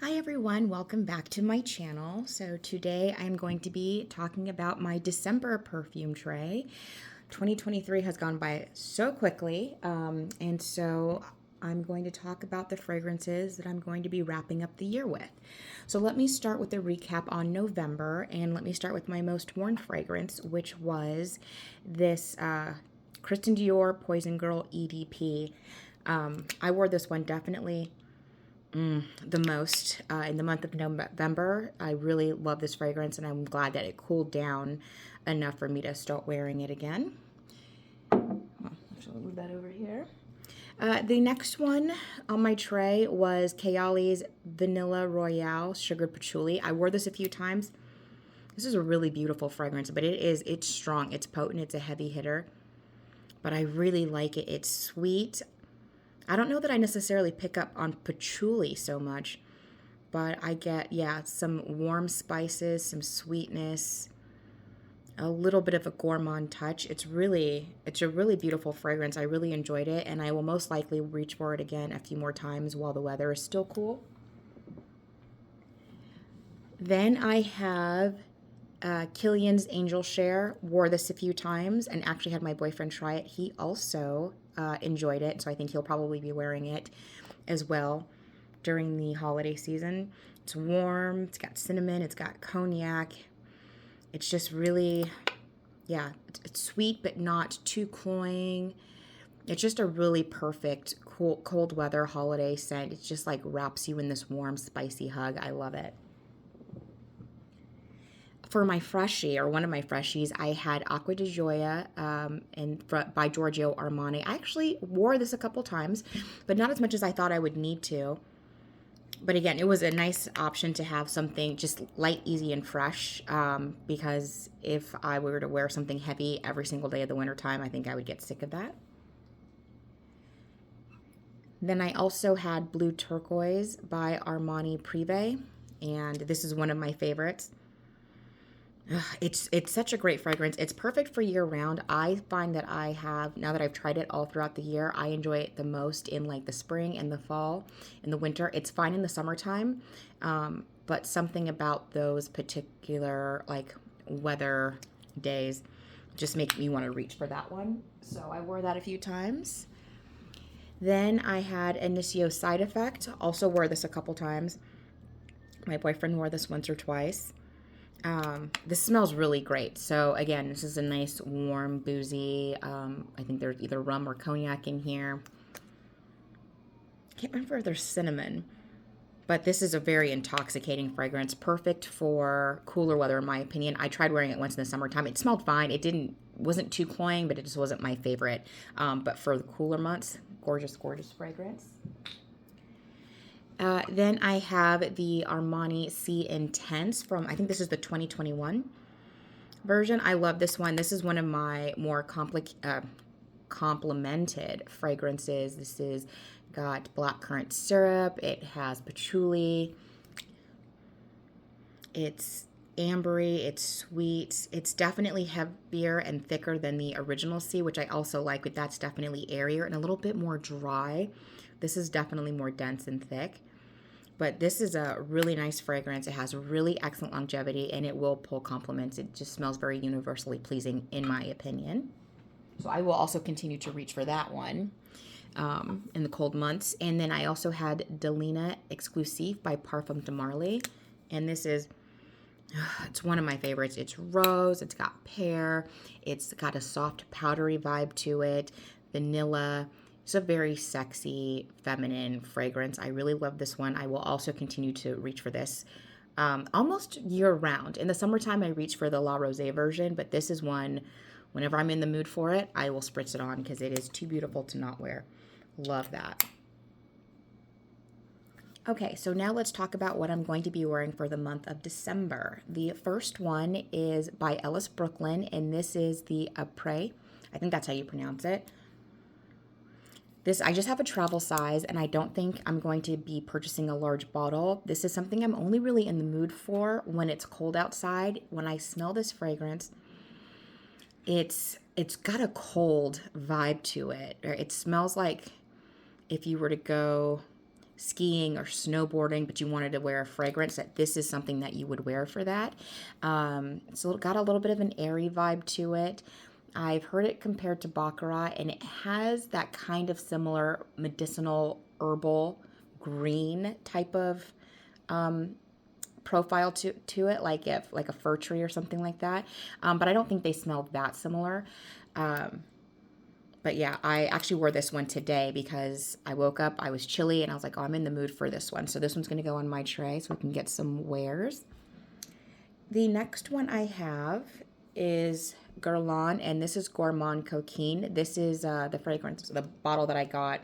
Hi everyone, welcome back to my channel. So today I'm going to be talking about my December perfume tray. 2023 has gone by so quickly, and so I'm going to talk about the fragrances that I'm going to be wrapping up the year with. So let me start with a recap on November, and let me start with my most worn fragrance, which was this Christian Dior Poison Girl EDP. I wore this one definitely the most in the month of November. I really love this fragrance, and I'm glad that it cooled down enough for me to start wearing it again. Actually, move that over here. The next one on my tray was Kayali's Vanilla Royale Sugared Patchouli. I wore this a few times. This is a really beautiful fragrance, but it's strong, it's potent, it's a heavy hitter. But I really like it. It's sweet. I don't know that I necessarily pick up on patchouli so much, but I get, some warm spices, some sweetness, a little bit of a gourmand touch. It's a really beautiful fragrance. I really enjoyed it, and I will most likely reach for it again a few more times while the weather is still cool. Then I have Killian's Angel Share. Wore this a few times and actually had my boyfriend try it. He also enjoyed it, so I think he'll probably be wearing it as well during the holiday season. It's warm, it's got cinnamon, it's got cognac. It's just really, it's sweet but not too cloying. It's just a really perfect cold weather holiday scent. It just like wraps you in this warm, spicy hug. I love it. For my freshie, or one of my freshies, I had Acqua di Gioia by Giorgio Armani. I actually wore this a couple times, but not as much as I thought I would need to. But again, it was a nice option to have something just light, easy, and fresh, because if I were to wear something heavy every single day of the wintertime, I think I would get sick of that. Then I also had Blue Turquoise by Armani Privé, and this is one of my favorites. It's such a great fragrance. It's perfect for year round. I find that I have, now that I've tried it all throughout the year, I enjoy it the most in like the spring and the fall and the winter. It's fine in the summertime, but something about those particular like weather days just make me want to reach for that one. So I wore that a few times. Then I had Initio Side Effect. Also wore this a couple times. My boyfriend wore this once or twice. This smells really great. So again, this is a nice, warm, boozy. I think there's either rum or cognac in here. I can't remember if there's cinnamon, but this is a very intoxicating fragrance, perfect for cooler weather, in my opinion. I tried wearing it once in the summertime. It smelled fine. Wasn't too cloying, but it just wasn't my favorite. But for the cooler months, gorgeous, gorgeous fragrance. Then I have the Armani C Intense from, I think this is the 2021 version. I love this one. This is one of my more complemented fragrances. This is got blackcurrant syrup. It has patchouli. It's ambery. It's sweet. It's definitely heavier and thicker than the original C, which I also like, but that's definitely airier and a little bit more dry. This is definitely more dense and thick. But this is a really nice fragrance. It has really excellent longevity, and it will pull compliments. It just smells very universally pleasing, in my opinion. So I will also continue to reach for that one in the cold months. And then I also had Delina Exclusive by Parfums de Marly. And this is, it's one of my favorites. It's rose, it's got pear, it's got a soft powdery vibe to it, vanilla. It's a very sexy, feminine fragrance. I really love this one. I will also continue to reach for this almost year round. In the summertime, I reach for the La Rosée version, but this is one, whenever I'm in the mood for it, I will spritz it on because it is too beautiful to not wear. Love that. Okay, so now let's talk about what I'm going to be wearing for the month of December. The first one is by Ellis Brooklyn, and this is the Apres. I think that's how you pronounce it. This, I just have a travel size, and I don't think I'm going to be purchasing a large bottle. This is something I'm only really in the mood for when it's cold outside. When I smell this fragrance, it's got a cold vibe to it. It smells like if you were to go skiing or snowboarding, but you wanted to wear a fragrance, that this is something that you would wear for that. It's got a little bit of an airy vibe to it. I've heard it compared to Baccarat, and it has that kind of similar medicinal herbal green type of profile to it, like a fir tree or something like that. But I don't think they smell that similar. But yeah, I actually wore this one today because I woke up, I was chilly, and I was like, oh, I'm in the mood for this one. So this one's going to go on my tray so we can get some wears. The next one I have is Guerlain, and this is Gourmand Coquin. This is the fragrance, the bottle that I got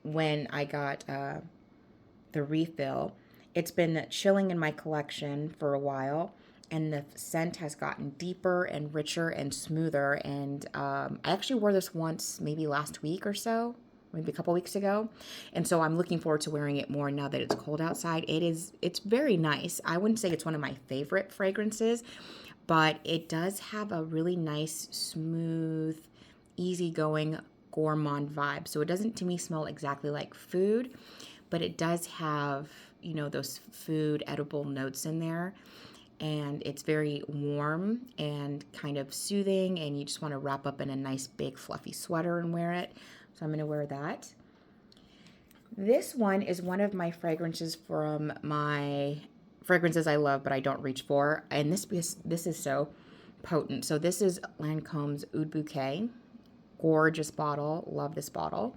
when I got the refill. It's been chilling in my collection for a while, and the scent has gotten deeper and richer and smoother. And I actually wore this once, maybe last week or so, maybe a couple weeks ago. And so I'm looking forward to wearing it more now that it's cold outside. It's very nice. I wouldn't say it's one of my favorite fragrances, but it does have a really nice, smooth, easygoing gourmand vibe. So it doesn't, to me, smell exactly like food, but it does have, those food edible notes in there. And it's very warm and kind of soothing, and you just want to wrap up in a nice big fluffy sweater and wear it. So I'm going to wear that. This one is one of my fragrances from my fragrances I love but I don't reach for, and this is so potent. So this is Lancome's Oud Bouquet. Gorgeous bottle. Love this bottle.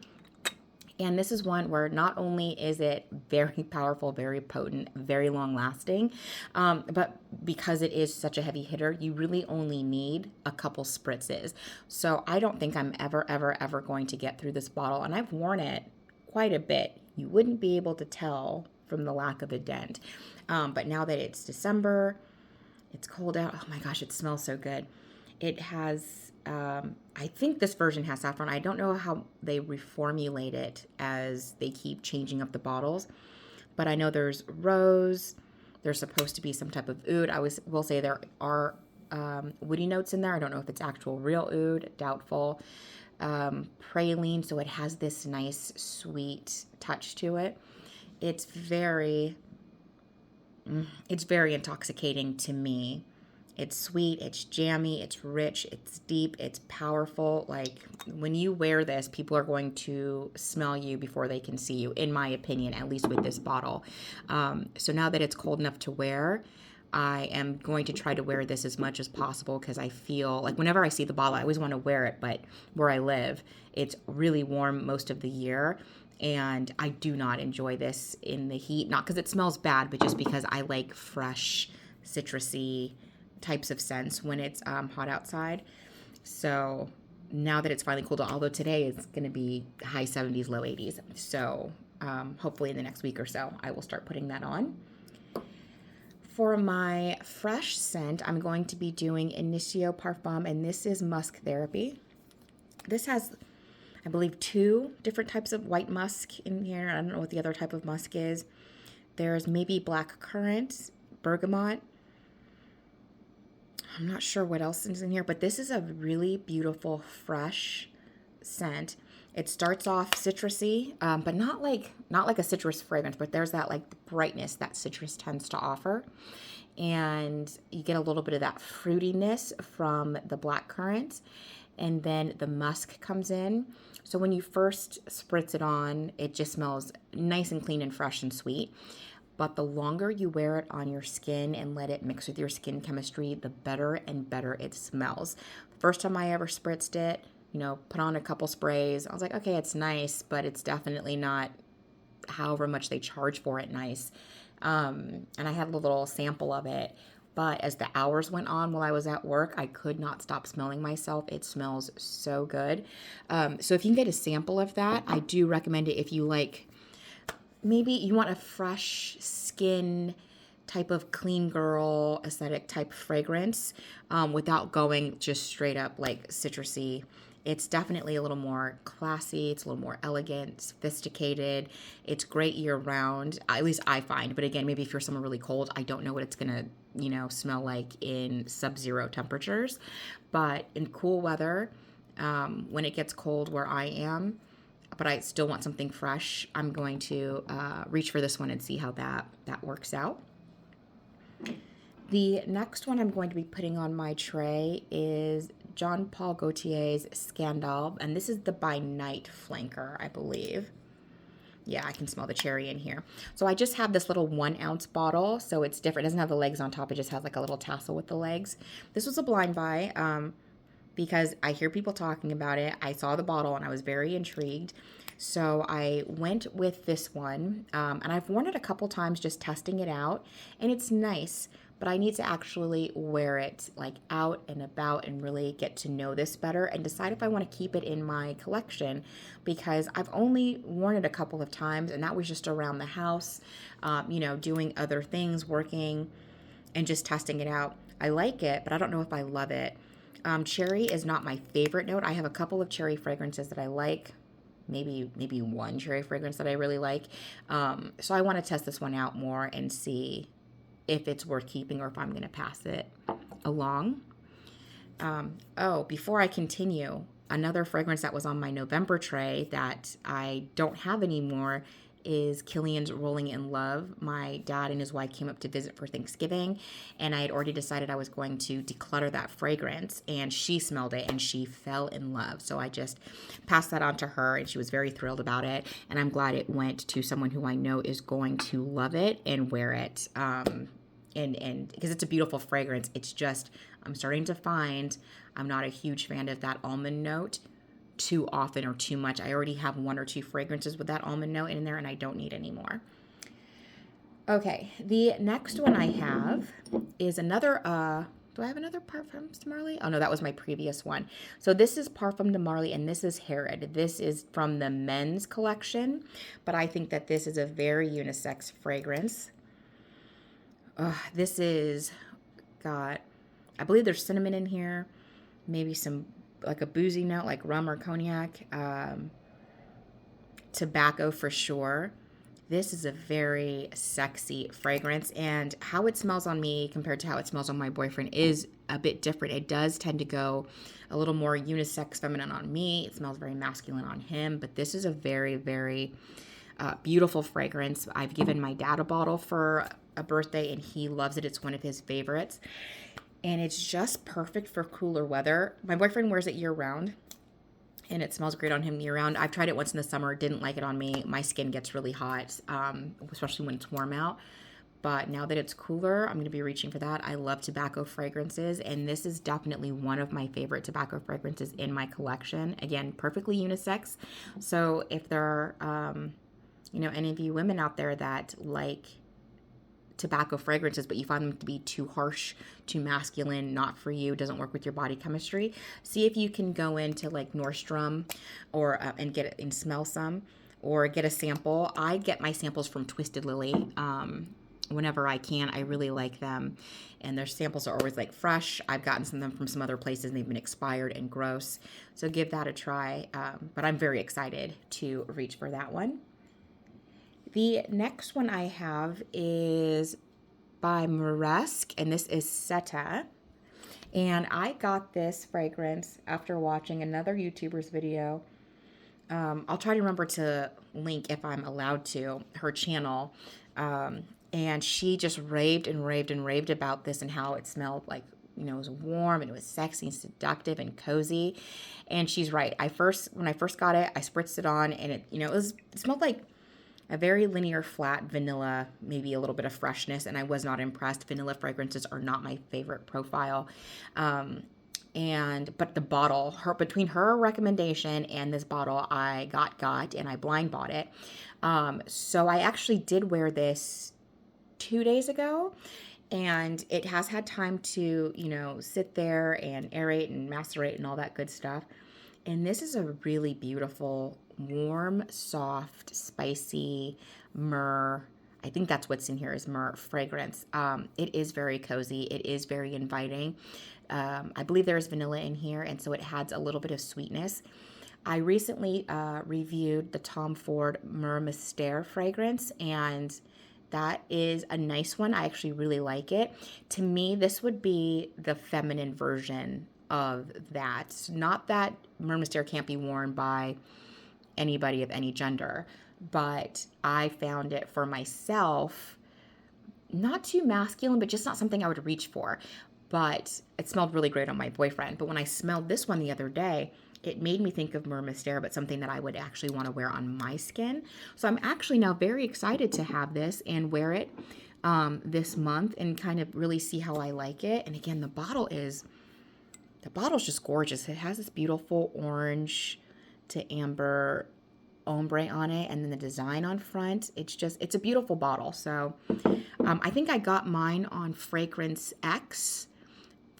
And this is one where not only is it very powerful, very potent, very long lasting, but because it is such a heavy hitter, you really only need a couple spritzes. So I don't think I'm ever going to get through this bottle. And I've worn it quite a bit. You wouldn't be able to tell from the lack of a dent. But now that it's December, it's cold out. Oh my gosh, it smells so good. It has... I think this version has saffron. I don't know how they reformulate it as they keep changing up the bottles, but I know there's rose. There's supposed to be some type of oud. Will say there are woody notes in there. I don't know if it's actual real oud. Doubtful. Praline, so it has this nice sweet touch to it. It's very intoxicating to me. It's sweet, it's jammy, it's rich, it's deep, it's powerful. Like, when you wear this, people are going to smell you before they can see you, in my opinion, at least with this bottle. So now that it's cold enough to wear, I am going to try to wear this as much as possible, because I feel like whenever I see the bottle, I always want to wear it, but where I live, it's really warm most of the year. And I do not enjoy this in the heat, not because it smells bad, but just because I like fresh, citrusy types of scents when it's hot outside. So now that it's finally cooled, although today is going to be high 70s, low 80s. So hopefully in the next week or so, I will start putting that on. For my fresh scent, I'm going to be doing Initio Parfum, and this is Musk Therapy. This has, I believe, 2 different types of white musk in here. I don't know what the other type of musk is. There's maybe black currant, bergamot. I'm not sure what else is in here, but this is a really beautiful, fresh scent. It starts off citrusy, but not like a citrus fragrance, but there's that like brightness that citrus tends to offer. And you get a little bit of that fruitiness from the black currant, and then the musk comes in. So when you first spritz it on, it just smells nice and clean and fresh and sweet. But the longer you wear it on your skin and let it mix with your skin chemistry, the better and better it smells. First time I ever spritzed it, put on a couple sprays, I was like, okay, it's nice, but it's definitely not however much they charge for it nice. And I had a little sample of it. But as the hours went on while I was at work, I could not stop smelling myself. It smells so good. So if you can get a sample of that, I do recommend it if you like... Maybe you want a fresh skin type of clean girl aesthetic type fragrance without going just straight up like citrusy. It's definitely a little more classy. It's a little more elegant, sophisticated. It's great year round, at least I find. But again, maybe if you're somewhere really cold, I don't know what it's going to, smell like in sub-zero temperatures. But in cool weather, when it gets cold where I am, but I still want something fresh, I'm going to reach for this one and see how that works out. The next one I'm going to be putting on my tray is Jean Paul Gaultier's Scandal, and this is the By Night Flanker, I believe. Yeah, I can smell the cherry in here. So I just have this little 1 ounce bottle, so it's different. It doesn't have the legs on top. It just has like a little tassel with the legs. This was a blind buy because I hear people talking about it. I saw the bottle and I was very intrigued. So I went with this one, and I've worn it a couple times just testing it out, and it's nice, but I need to actually wear it like out and about and really get to know this better and decide if I want to keep it in my collection, because I've only worn it a couple of times, and that was just around the house, doing other things, working, and just testing it out. I like it, but I don't know if I love it. Cherry is not my favorite note. I have a couple of cherry fragrances that I like. Maybe one cherry fragrance that I really like. So I want to test this one out more and see if it's worth keeping or if I'm going to pass it along. Before I continue, another fragrance that was on my November tray that I don't have anymore is Kilian's Rolling in Love. My dad and his wife came up to visit for Thanksgiving, and I had already decided I was going to declutter that fragrance, and she smelled it and she fell in love. So I just passed that on to her, and she was very thrilled about it, and I'm glad it went to someone who I know is going to love it and wear it. And because it's a beautiful fragrance, it's just, I'm starting to find I'm not a huge fan of that almond note too often or too much. I already have 1 or 2 fragrances with that almond note in there, and I don't need any more. Okay, the next one I have is another, do I have another Parfums de Marly? Oh no, that was my previous one. So this is Parfum de Marly, and this is Herod. This is from the men's collection, but I think that this is a very unisex fragrance. This is got, I believe there's cinnamon in here, maybe some like a boozy note like rum or cognac, tobacco for sure. This is a very sexy fragrance, and how it smells on me compared to how it smells on my boyfriend is a bit different. It does tend to go a little more unisex feminine on me. It smells very masculine on him, but this is a very, very beautiful fragrance. I've given my dad a bottle for a birthday, and he loves it. It's one of his favorites, and it's just perfect for cooler weather. My boyfriend wears it year-round, and it smells great on him year-round. I've tried it once in the summer, didn't like it on me. My skin gets really hot, especially when it's warm out. But now that it's cooler, I'm going to be reaching for that. I love tobacco fragrances, and this is definitely one of my favorite tobacco fragrances in my collection. Again, perfectly unisex. So if there are, any of you women out there that like tobacco fragrances, but you find them to be too harsh, too masculine, not for you, doesn't work with your body chemistry, see if you can go into like Nordstrom or and get it and smell some, or get a sample. I get my samples from Twisted Lily whenever I can. I really like them, and their samples are always like fresh. I've gotten some of them from some other places, and they've been expired and gross, so give that a try. But I'm very excited to reach for that one. The next one I have is by Moresque, and this is Seta. And I got this fragrance after watching another YouTuber's video. I'll try to remember to link, if I'm allowed to, her channel. And she just raved and raved and raved about this and how it smelled like, it was warm and it was sexy and seductive and cozy. And she's right. When I first got it, I spritzed it on, and it smelled like a very linear, flat vanilla, maybe a little bit of freshness, and I was not impressed. Vanilla fragrances are not my favorite profile. But the bottle, between her recommendation and this bottle, I got, and I blind bought it. So I actually did wear this 2 days ago, and it has had time to, sit there and aerate and macerate and all that good stuff. And this is a really beautiful, warm, soft, spicy myrrh. I think that's what's in here is myrrh fragrance. It is very cozy. It is very inviting. I believe there is vanilla in here, and so it adds a little bit of sweetness. I recently reviewed the Tom Ford Myrrh Mystère fragrance, and that is a nice one. I actually really like it. To me, this would be the feminine version of that. Not that Myrrh Mystère can't be worn by anybody of any gender, but I found it for myself not too masculine, but just not something I would reach for. But it smelled really great on my boyfriend. But when I smelled this one the other day, it made me think of Moresque Seta, but something that I would actually want to wear on my skin. So I'm actually now very excited to have this and wear it this month and kind of really see how I like it. And again, the bottle's just gorgeous. It has this beautiful orange to amber ombre on it, and then the design on front. It's a beautiful bottle. So I think I got mine on Fragrance X.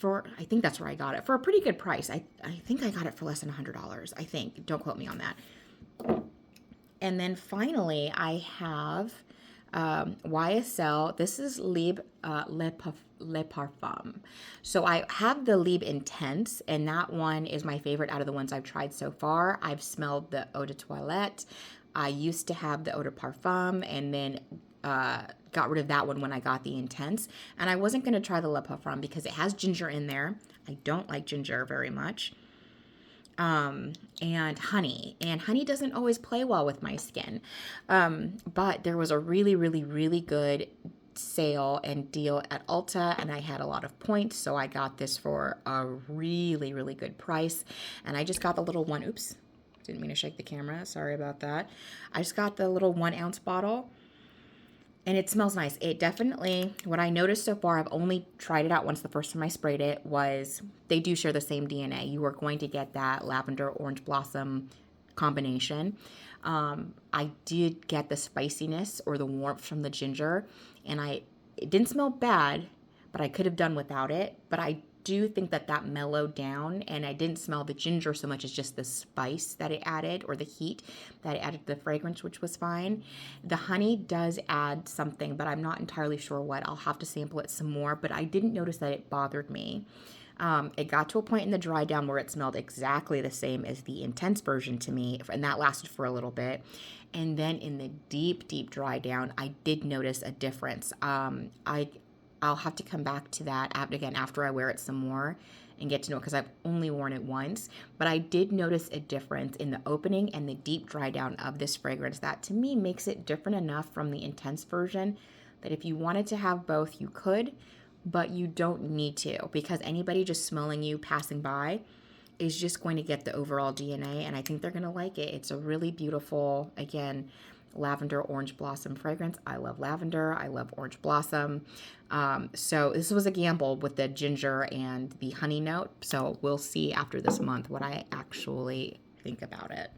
I think that's where I got it, for a pretty good price. I think I got it for less than $100, I think. Don't quote me on that. And then finally, I have YSL. This is Libre Le Parfum. So I have the Libre Intense, and that one is my favorite out of the ones I've tried so far. I've smelled the Eau de Toilette. I used to have the Eau de Parfum, and then got rid of that one when I got the Intense. And I wasn't going to try the Le Parfum because it has ginger in there. I don't like ginger very much. And honey. And honey doesn't always play well with my skin. But there was a really, really, really good sale and deal at Ulta, and I had a lot of points, so I got this for a really, really good price. And I just got the little one. Oops, didn't mean to shake the camera. Sorry about that. I just got the little 1 ounce bottle. And it smells nice. It definitely, what I noticed so far, I've only tried it out once the first time I sprayed it, was they do share the same DNA. You are going to get that lavender orange blossom combination. I did get the spiciness or the warmth from the ginger, and it didn't smell bad, but I could have done without it. But I do think that mellowed down, and I didn't smell the ginger so much as just the spice that it added, or the heat that it added to the fragrance, which was fine. The honey does add something, but I'm not entirely sure what. I'll have to sample it some more, but I didn't notice that it bothered me. It got to a point in the dry down where it smelled exactly the same as the Intense version to me, and that lasted for a little bit. And then in the deep, deep dry down, I did notice a difference. I'll have to come back to that again after I wear it some more and get to know it, because I've only worn it once. But I did notice a difference in the opening and the deep dry down of this fragrance that to me makes it different enough from the Intense version that if you wanted to have both, you could, but you don't need to, because anybody just smelling you passing by is just going to get the overall DNA, and I think they're going to like it. It's a really beautiful, again, lavender orange blossom fragrance. I love lavender. I love orange blossom. So this was a gamble with the ginger and the honey note. So we'll see after this month what I actually think about it.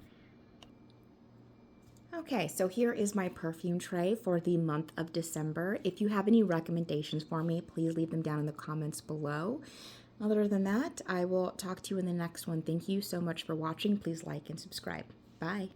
Okay, so here is my perfume tray for the month of December. If you have any recommendations for me, please leave them down in the comments below. Other than that, I will talk to you in the next one. Thank you so much for watching. Please like and subscribe. Bye.